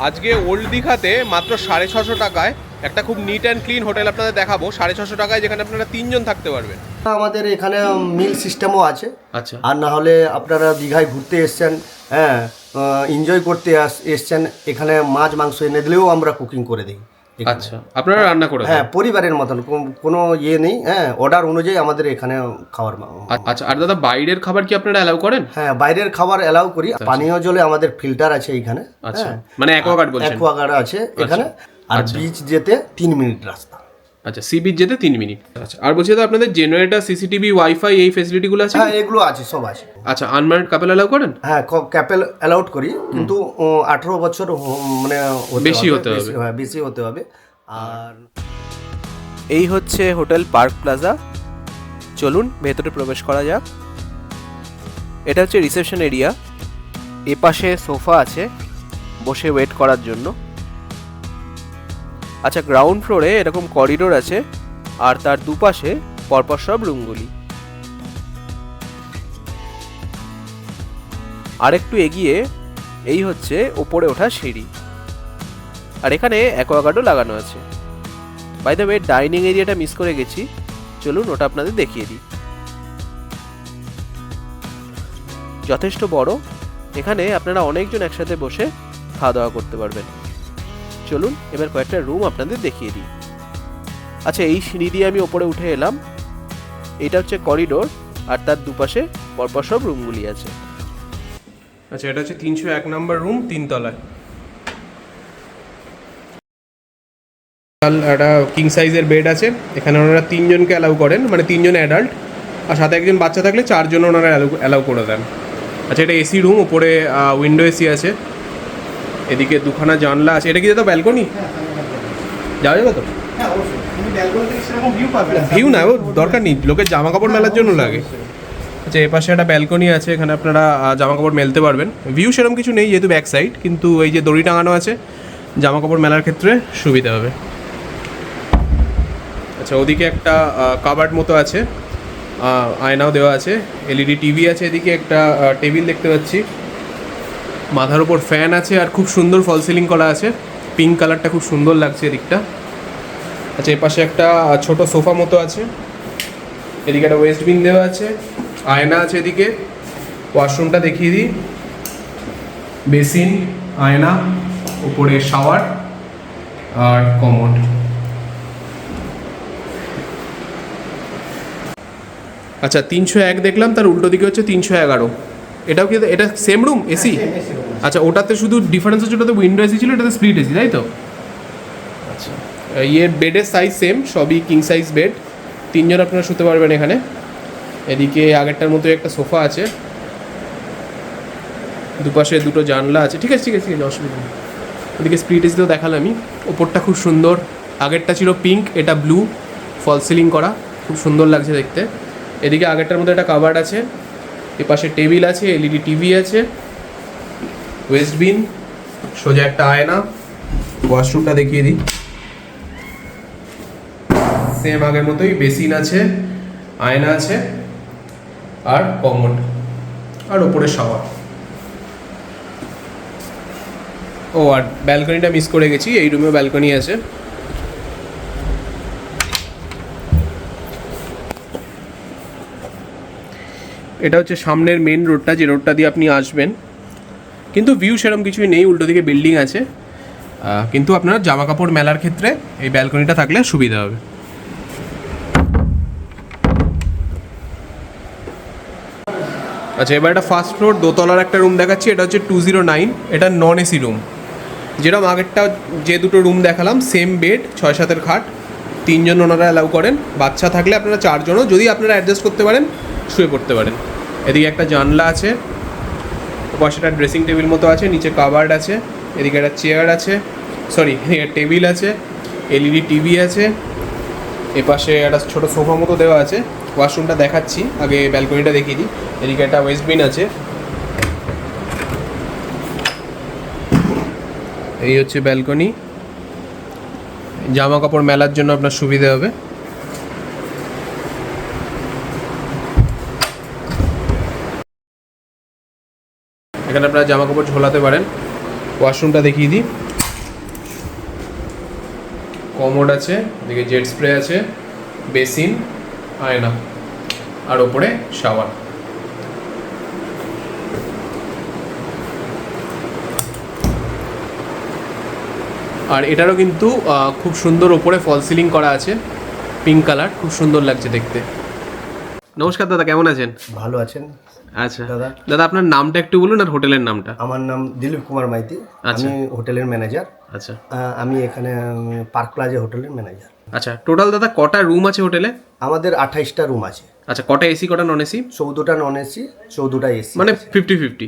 আজকে ওল্ড দীঘাতে মাত্র 650 টাকায় একটা খুব নিট অ্যান্ড ক্লিন হোটেল আপনাদের দেখাবো। 650 টাকায়, যেখানে আপনারা 3 জন থাকতে পারবেন। আমাদের এখানে মিল সিস্টেমও আছে। আচ্ছা। আর না হলে আপনারা দীঘায় ঘুরতে এসছেন, হ্যাঁ, এনজয় করতে এসছেন, এখানে মাছ মাংস এনে দিলেও আমরা কুকিং করে দিই। আচ্ছা, আপনারা রান্না করে দেন? হ্যাঁ, পরিবারের মতন কোনো ইয়ে নেই। হ্যাঁ, অর্ডার অনুযায়ী আমাদের এখানে খাবার। আচ্ছা, আর দাদা বাইরের খাবার কি আপনারা অ্যালাউ করেন? হ্যাঁ, বাইরের খাবার অ্যালাউ করি। পানীয় জলে আমাদের ফিল্টার আছে এখানে। আচ্ছা, মানে অ্যাকোয়াগার্ড বলছেন? অ্যাকোয়াগার্ড আছে এখানে। আর বিচ যেতে 3 মিনিট রাস্তা। আচ্ছা, সি বিচ যেতে 3 মিনিট। আচ্ছা, আর বলছি দাদা আপনাদের জেনারেটর, সিসিটিভি, ওয়াইফাই এই ফ্যাসিলিটিগুলো আছে? হ্যাঁ, এগুলো আছে, সব আছে। আচ্ছা, আনম্যারিড কাপল অ্যালাউ করেন? হ্যাঁ, কাপল অ্যালাউড করি, কিন্তু 18 বছর মানে বেশি হতে হবে। হ্যাঁ, বেশি হতে হবে। আর এই হচ্ছে হোটেল পার্ক প্লাজা। চলুন ভেতরে প্রবেশ করা যাক। এটা হচ্ছে রিসেপশন এরিয়া। এপাশে সোফা আছে বসে ওয়েট করার জন্য। আচ্ছা, গ্রাউন্ড ফ্লোরে এরকম করিডোর আছে, আর তার দুপাশে পরপর সব রুমগুলি। আর একটু এগিয়ে এই হচ্ছে ওপরে ওঠা সিঁড়ি, আর এখানে অ্যাকোয়াগার্ডও লাগানো আছে। বাই দ্য ওয়ে, ডাইনিং এরিয়াটা মিস করে গেছি, চলুন ওটা আপনাদের দেখিয়ে দিই। যথেষ্ট বড়, এখানে আপনারা অনেকজন একসাথে বসে খাওয়া দাওয়া করতে পারবেন। চলুন এবার কয়েকটা রুম আপনাদের দেখিয়ে দিই। আচ্ছা, এই সিঁড়ি দিয়ে আমি ওপরে উঠে এলাম। এটা হচ্ছে করিডোর, আর তার দুপাশে পরপর সব রুমগুলি আছে। আচ্ছা, এটা হচ্ছে 301 নম্বর রুম, 3 তলায়। একটা কিং সাইজের বেড আছে। এখানে ওনারা 3 জনকে অ্যালাউ করেন, মানে 3 জন অ্যাডাল্ট, আর সাথে একজন বাচ্চা থাকলে 4 জন ওনারা অ্যালাউ করে দেন। আচ্ছা, এটা এসি রুম, উপরে উইন্ডো এসি আছে, এদিকে দুখানা জানলা আছে। এটা কি তো ব্যালকনি? যাওয়া যাবে তো? ভিউ না, ও দরকার নেই, লোকের জামা কাপড় মেলার জন্য লাগে। আচ্ছা, এপাশে একটা ব্যালকনি আছে, এখানে আপনারা জামা কাপড় মেলতে পারবেন। ভিউ সেরকম কিছু নেই যেহেতু ব্যাক সাইড, কিন্তু এই যে দড়ি টাঙানো আছে, জামা কাপড় মেলার ক্ষেত্রে সুবিধা হবে। আচ্ছা, ওদিকে একটা কাবার্ড মতো আছে, আয়নাও দেওয়া আছে, এলইডি টিভি আছে, এদিকে একটা টেবিল দেখতে পাচ্ছি, মাথার উপর ফ্যান আছে, আর খুব সুন্দর ফল সিলিং করা আছে, পিঙ্ক কালারটা খুব সুন্দর লাগছে এদিকটা। আচ্ছা, এপাশে একটা ছোট সোফা মতো আছে, এদিকে একটা ওয়েস্টবিন দেওয়া আছে, আয়না আছে এদিকে। ওয়াশরুমটা দেখিয়ে দিই, বেসিন, আয়না, উপরে শাওয়ার আর কমোড। আচ্ছা, 301 দেখলাম, তার উল্টো দিকে হচ্ছে 311। এটাও কি, এটা সেম রুম এসি? আচ্ছা, ওটাতে শুধু ডিফারেন্স হচ্ছে ওটাতে উইন্ডো এসি ছিল, এটাতে স্প্লিট এসি, তাই তো? আচ্ছা, ইয়ের বেডের সাইজ সেম, সবই কিং সাইজ বেড, 3 জন আপনারা শুতে পারবেন এখানে। এদিকে আগেরটার মতো একটা সোফা আছে, দুপাশে দুটো জানলা আছে। ঠিক আছে, অসুবিধা নেই। ওদিকে স্প্লিট এসিতেও দেখালামই। ওপরটা খুব সুন্দর, আগেরটা ছিল পিঙ্ক, এটা ব্লু, ফল সিলিং করা, খুব সুন্দর লাগছে দেখতে। এদিকে আগেরটার মধ্যে একটা কাবার্ড আছে, এপাশে টেবিল আছে, এলইডি টিভি আছে, ওয়েস্টবিন, সোজা একটা আয়না। ওয়াশরুমটা দেখিয়ে দিই, সেম আগের মতোই, বেসিন আছে, আয়না আছে, আর কমোড, আর ওপরে শাওয়ার। ও, আর ব্যালকনিটা মিস করে গেছি, এই রুমেও ব্যালকনি আছে। এটা হচ্ছে সামনের মেন রোডটা, যে রোডটা দিয়ে আপনি আসবেন, কিন্তু ভিউ সেরকম কিছুই নেই, উল্টো দিকে বিল্ডিং আছে, কিন্তু আপনার জামা কাপড় মেলার ক্ষেত্রে এই ব্যালকনিটা থাকলে সুবিধা হবে। আচ্ছা, এবার একটা ফার্স্ট ফ্লোর দোতলার একটা রুম দেখাচ্ছি। এটা হচ্ছে 209, এটা নন এসি রুম। যেরকম আগেরটা যে দুটো রুম দেখালাম, সেম বেড, 6-7 খাট, 3 জন ওনারা অ্যালাউ করেন। বাচ্চা থাকলে আপনারা 4 জনও, যদি আপনারা অ্যাডজাস্ট করতে পারেন, শুয়ে পড়তে পারেন। এদিকে একটা জানলা আছে, পাশে একটা ড্রেসিং টেবিল মতো আছে, নিচে কাবার্ড আছে, এদিকে একটা চেয়ার আছে, সরি এদিকে টেবিল আছে, এলইডি টিভি আছে, এপাশে একটা ছোটো সোফা মতো দেওয়া আছে। ওয়াশরুমটা দেখাচ্ছি, আগে ব্যালকনিটা দেখিয়ে দিই। এদিকে একটা ওয়েস্টবিন আছে, এই হচ্ছে ব্যালকনি, জামা কাপড় মেলার জন্য আপনার সুবিধা হবে। এখানে আপনারা জামা কাপড় ঝোলাতে পারেন। ওয়াশরুমটা দেখিয়ে দিই, কমোড আছে, এদিকে জেট স্প্রে আছে, বেসিন, আয়না, আর ওপরে শাওয়ার। আর এটারও কিন্তু খুব সুন্দর ওপরে ফল সিলিং করা আছে, পিঙ্ক কালার, খুব সুন্দর লাগছে দেখতে। নমস্কার দাদা, কেমন আছেন? ভালো আছেন আচ্ছা দাদা। দাদা আপনার নামটা একটু বলুন আর হোটেলের নামটা। আমার নাম দিলীপ কুমার মাইতি, আমি হোটেলের ম্যানেজার। আচ্ছা আমি এখানে পার্ক প্লাজা হোটেলের ম্যানেজার। আচ্ছা, টোটাল দাদা কটা রুম আছে হোটেলে? আমাদের 28টা রুম আছে। আচ্ছা, কটা এসি কটা নন এসি? 14টা নন এসি, 14টা এসি, মানে 50-50।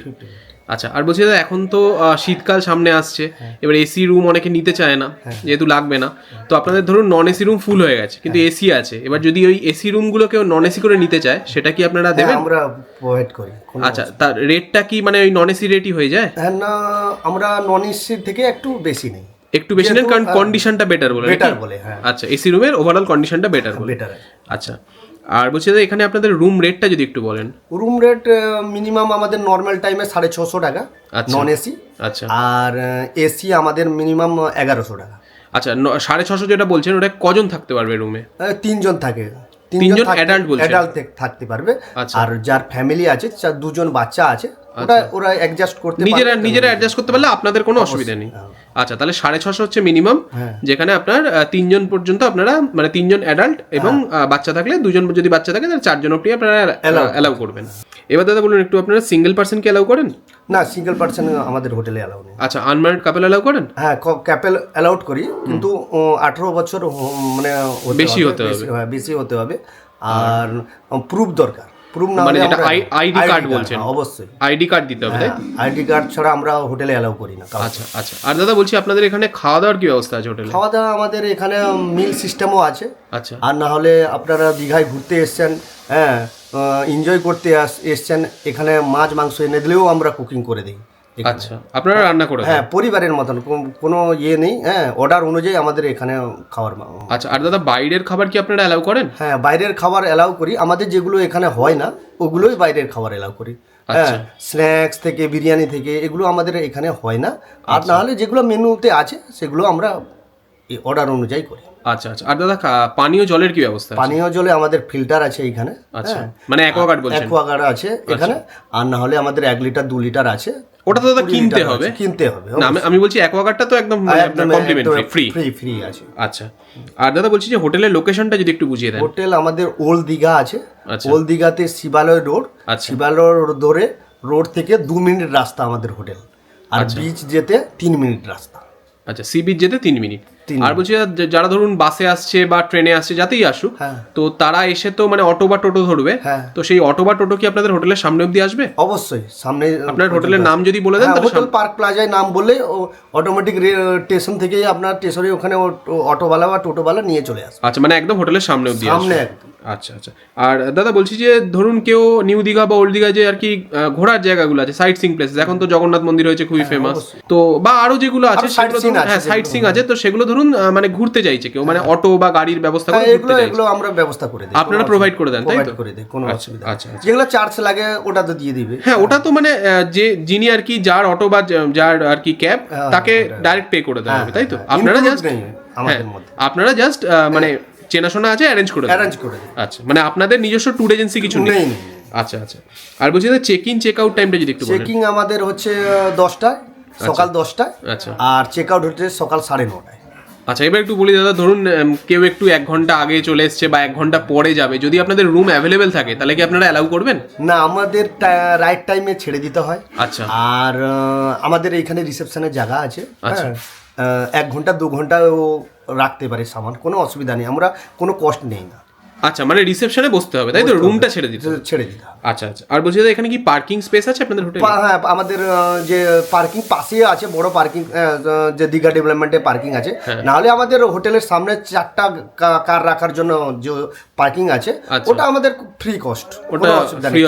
আচ্ছা, আর বলছি দাদা এখন তো শীতকাল সামনে আসছে, এবার এসি রুম অনেকে নিতে চায় না যেহেতু লাগবে না, তো আপনাদের ধরুন নন এসি রুম ফুল হয়ে গেছে কিন্তু এসি আছে, এবার যদি ওই এসি রুমগুলো কেউ নন এসি করে নিতে চায় সেটা কি আপনারা দেবেন? আমরা প্রোভাইড করি। আচ্ছা, তার রেটটা কি মানে ওই নন এসি রেটই হয়ে যায়? হ্যাঁ, না আমরা নন এসি থেকে একটু বেশি নেই। একটু বেশি নেন কারণ কন্ডিশনটা বেটার বলে। বেটার বলে, হ্যাঁ। আচ্ছা, এসি রুমের ওভারঅল কন্ডিশনটা বেটার বলে। বেটার। আচ্ছা, আর বলছি দাদা এখানে আপনাদের রুম রেটটা যদি একটু বলেন। রুম রেট মিনিমাম আমাদের নর্মাল টাইমে 650 টাকা আচ্ছা। Non AC. আচ্ছা, আর এসি আমাদের মিনিমাম 1100 টাকা। আচ্ছা, 650 যেটা বলছেন ওটা কজন থাকতে পারবে রুমে? 3 জন থাকে। তিনজন adult বলছেন? অ্যাডাল্ট থাকতে পারবে। আচ্ছা। আর যার ফ্যামিলি আছে, 2জন বাচ্চা আছে, ওরা অ্যাডজাস্ট করতে পারবে। নিজেরা অ্যাডজাস্ট করতে পারলে আপনাদের কোনো অসুবিধা নেই। আচ্ছা, তাহলে 650 হচ্ছে মিনিমাম, যেখানে আপনার 3 জন পর্যন্ত আপনারা মানে 3 জন অ্যাডাল্ট এবং বাচ্চা থাকলে 2 জন, যদি বাচ্চা থাকে তাহলে 4 জন অব্দি আপনারা অ্যালাউ করবেন। এবার দাদা বলুন একটু, আপনারা সিঙ্গেল পার্সনকে অ্যালাউ করেন? না, সিঙ্গেল পার্সন আমাদের হোটেলে অ্যালাউ নেই। আচ্ছা, আনম্যারিড কাপল অ্যালাউ করেন? হ্যাঁ, কাপল অ্যালাউড করি, কিন্তু 18 বছর মানে বেশি হতে হবে। বেশি হতে হবে। আর প্রুফ দরকার। প্রুফ না মানে হলে যেটা আমরা আইডি কার্ড বলছেন? অবশ্যই আইডি কার্ড দিতে হবে, তাই তো? আইডি কার্ড ছাড়া আমরা হোটেলে অ্যালাউ করি না। আচ্ছা আচ্ছা, আর দাদা বলছি আপনাদের এখানে খাওয়া দাওয়ার কি ব্যবস্থা আছে হোটেলে? খাওয়া দাওয়া আমাদের এখানে মিল সিস্টেমও আছে। আচ্ছা, আর না হলে আপনারা দীঘায় ঘুরতে এসছেন, হ্যাঁ, এনজয় করতে এসছেন, এখানে মাছ মাংস এনে দিলেও আমরা কুকিং করে দিই। আচ্ছা, আপনারা রান্না করে? হ্যাঁ, পরিবারের মতন কোনো ইয়ে নেই। হ্যাঁ, অর্ডার অনুযায়ী আমাদের এখানে খাবার। আচ্ছা, আর দাদা বাইরের খাবার কি আপনারা অ্যালাউ করেন? হ্যাঁ, বাইরের খাবার অ্যালাউ করি। আমাদের যেগুলো এখানে হয় না ওগুলোই বাইরের খাবার অ্যালাউ করি। হ্যাঁ, স্ন্যাক্স থেকে বিরিয়ানি থেকে এগুলো আমাদের এখানে হয় না। আর না হলে যেগুলো মেনুতে আছে সেগুলো আমরা অর্ডার অনুযায়ী করি। আচ্ছা আচ্ছা, আর দাদা পানীয় জলের কি ব্যবস্থা? পানীয় জলে আমাদের ফিল্টার আছে এখানে। আচ্ছা, মানে অ্যাকোয়াগার্ড বলছেন? অ্যাকোয়াগার্ড আছে এখানে। আর না হলে আমাদের 1 লিটার 2 লিটার আছে। ওটা তো দাদা কিনতে হবে? কিনতে হবে। না, আমি বলছি অ্যাকোয়াগার্ডটা তো একদম কমপ্লিমেন্টারি, ফ্রি আছে। আচ্ছা, আর দাদা বলছি যে হোটেলের লোকেশনটা যদি একটু বুঝিয়ে দেন। হোটেল আমাদের ওল্ড দীঘা আছে। ওল্ড দীঘাতে শিবালয় রোড। শিবালয় রোড থেকে 2 মিনিট রাস্তা আমাদের হোটেল। আর বিচ যেতে 3 মিনিট রাস্তা। আচ্ছা, সি বিচ যেতে 3 মিনিট। আর বলছি যারা ধরুন বাসে আসছে বা ট্রেনে আসছে, যাতেই আসুক, তো তারা এসে তো মানে অটো বা টোটো ধরবে, তো সেই অটো বা টোটো কি আপনাদের হোটেলের সামনে অবধি আসবে? অবশ্যই সামনে। আপনার হোটেলের নাম যদি বলে দেন? হোটেল পার্ক প্লাজায় নাম বললে অটোমেটিক স্টেশন থেকেই আপনার স্টেশনে ওখানে অটোওয়ালা বা টোটোওয়ালা নিয়ে চলে আসবে। আচ্ছা, মানে একদম হোটেলের সামনে অবধি সামনে। আচ্ছা আচ্ছা, আর দাদা বলছি যে ধরুন কেউ নিউ দীঘা বা ওল্ড দীঘায় যে আর কি ঘোরার জায়গাগুলো আছে, সাইট সিং প্লেসেস, এখন তো জগন্নাথ মন্দির হয়েছে খুবই ফেমাস, তো বা আরো যেগুলো আছে সেগুলো, হ্যাঁ সাইট সিং আছে, তো সেগুলো ধরুন মানে ঘুরতে চাইছে কেউ, মানে অটো বা গাড়ির ব্যবস্থা করে ঘুরতে চাইছে, এগুলো আমরা ব্যবস্থা করে দিই। আপনারা প্রোভাইড করে দেন, তাই তো? করে দিই, কোনো অসুবিধা। আচ্ছা, যেগুলো চার্জ লাগে ওটা তো দিয়ে দিবে। হ্যাঁ, ওটা তো মানে যে যিনি আর কি যার অটো বা যার আর কি ক্যাব, তাকে ডাইরেক্ট পে করে দেওয়া হবে, তাই তো? আপনারা জাস্ট আপনারা জাস্ট মানে চেনাশোনা আছে, অ্যারেঞ্জ করে দেন। আচ্ছা, মানে আপনাদের নিজস্ব ট্যুর এজেন্সি কিছু নেই? আচ্ছা আচ্ছা, আর বলছি চেক ইন চেক আউট টাইমটা যদি একটু বলেন। চেকিং আমাদের হচ্ছে 10টায়, সকাল 10টায়। আচ্ছা, আর চেক আউট হচ্ছে সকাল 9:30টায়। আচ্ছা, এবার একটু বলি দাদা, ধরুন কেউ একটু 1 ঘন্টা আগে চলে এসছে বা 1 ঘন্টা পরে যাবে, যদি আপনাদের রুম অ্যাভেলেবেল থাকে তাহলে কি আপনারা অ্যালাউ করবেন? না, আমাদের রাইট টাইমে ছেড়ে দিতে হয়। আচ্ছা, আর আমাদের এইখানে রিসেপশনের জায়গা আছে। আচ্ছা, 1 ঘন্টা 2 ঘন্টাও রাখতে পারে সামান, কোনো অসুবিধা নেই, আমরা কোনো কষ্ট নেই না। আচ্ছা, মানে রিসেপশনে বসতে হবে, তাই তো? রুমটা ছেড়ে দিতে হবে। আচ্ছা আচ্ছা, আর বলছি দাদা এখানে কি পার্কিং স্পেস আছে আপনাদের হোটেলে? হ্যাঁ, আমাদের যে পার্কিং পাশে আছে, বড় পার্কিং, যে দীঘা ডেভেলপমেন্টে পার্কিং আছে। নাহলে আমাদের হোটেলের সামনে 4টা কার রাখার জন্য যে পার্কিং আছে, ওটা আমাদের ফ্রি কস্ট, ওটা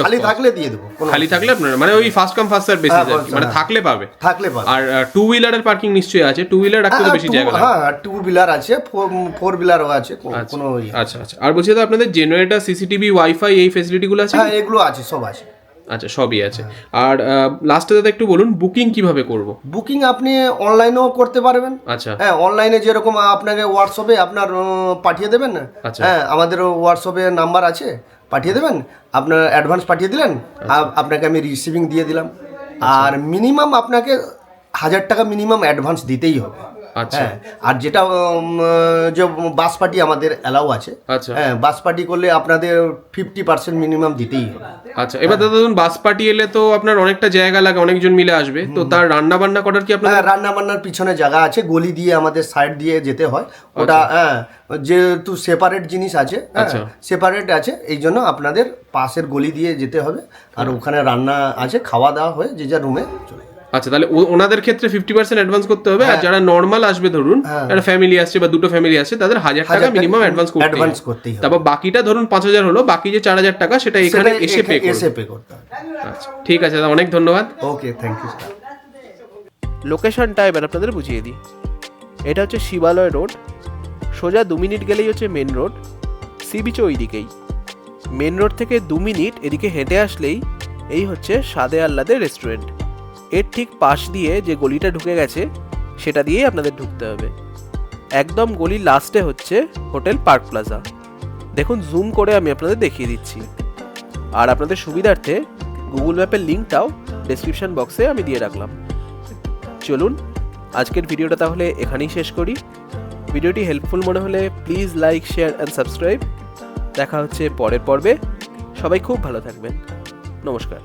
খালি থাকলে দিয়ে দেবো। খালি থাকলে আপনারা মানে ওই first come first serve basis, মানে থাকলে পাবে। আর 2 হুইলারের পার্কিং নিশ্চয়ই আছে? 2 হুইলার রাখতে তো বেশি জায়গা লাগে। হ্যাঁ, 2 হুইলার আছে, 4 হুইলারও আছে, কোনো। আচ্ছা আচ্ছা, আর বলছি আপনাদের জেনারেটর, সিসিটিভি, ওয়াইফাই এই ফ্যাসিলিটিগুলো আছে? হ্যাঁ, এগুলো আছে, সব আছে। আচ্ছা, সবই আছে। আর লাস্টে দাদা একটু বলুন বুকিং কিভাবে করব? বুকিং আপনি অনলাইনেও করতে পারবেন। আচ্ছা। হ্যাঁ, অনলাইনে যেরকম আপনাকে হোয়াটসঅ্যাপে আপনার পাঠিয়ে দেবেন। আচ্ছা। হ্যাঁ, আমাদের হোয়াটসঅ্যাপে নাম্বার আছে, পাঠিয়ে দেবেন, আপনার অ্যাডভান্স পাঠিয়ে দিলেন, আপনাকে আমি রিসিভিং দিয়ে দিলাম। আর মিনিমাম আপনাকে 1000 টাকা মিনিমাম অ্যাডভান্স দিতেই হবে। আচ্ছা। হ্যাঁ, আর যেটা যে বাস পার্টি আমাদের অ্যালাউ আছে। আচ্ছা। হ্যাঁ, বাস পার্টি করলে আপনাদের 50% মিনিমাম দিতেই হবে। আচ্ছা, এবার দাদা ধরুন বাস পার্টি এলে তো আপনার অনেকটা জায়গা লাগে, অনেকজন মিলে আসবে, তো তার রান্না বান্না করার কি আপনার? হ্যাঁ, রান্না বান্নার পিছনে জায়গা আছে, গলি দিয়ে আমাদের সাইড দিয়ে যেতে হয় ওটা। হ্যাঁ, যেহেতু সেপারেট জিনিস আছে, সেপারেট আছে, এই জন্য আপনাদের পাশের গলি দিয়ে যেতে হবে। আর ওখানে রান্না আছে, খাওয়া দাওয়া হয়ে যে যার রুমে চলে। আচ্ছা, তাহলে ওনাদের ক্ষেত্রে 50% অ্যাডভান্স করতে হবে। আর যারা নর্মাল আসবে, ধরুন একটা ফ্যামিলি আসছে বা দুটো ফ্যামিলি আসছে, তাদের 1000 টাকা মিনিমাম অ্যাডভান্স করতেই হবে। তারপর বাকিটা ধরুন 5000 হলো, বাকি যে 4000 টাকা সেটা এখানে এসে পে করতে হবে। আচ্ছা, ঠিক আছে দাদা, অনেক ধন্যবাদ। ওকে, থ্যাংক ইউ। লোকেশনটা এবার আপনাদের বুঝিয়ে দিই। এটা হচ্ছে শিবালয় রোড, সোজা 2 মিনিট গেলেই হচ্ছে মেন রোড, সি বিচ ওই দিকেই। মেন রোড থেকে 2 মিনিট এদিকে হেঁটে আসলেই এই হচ্ছে স্বাদে আহ্লাদের রেস্টুরেন্ট। এর ঠিক পাশ দিয়ে যে গলিটা ঢুকে গেছে সেটা দিয়েই আপনাদের ঢুকতে হবে। একদম গলির লাস্টে হচ্ছে হোটেল পার্ক প্লাজা। দেখুন, জুম করে আমি আপনাদের দেখিয়ে দিচ্ছি। আর আপনাদের সুবিধার্থে গুগল ম্যাপের লিঙ্কটাও ডেসক্রিপশন বক্সে আমি দিয়ে রাখলাম। চলুন আজকের ভিডিওটা তাহলে এখানেই শেষ করি। ভিডিওটি হেল্পফুল মনে হলে please like, share and subscribe. দেখা হচ্ছে পরের পর্বে। সবাই খুব ভালো থাকবেন। নমস্কার।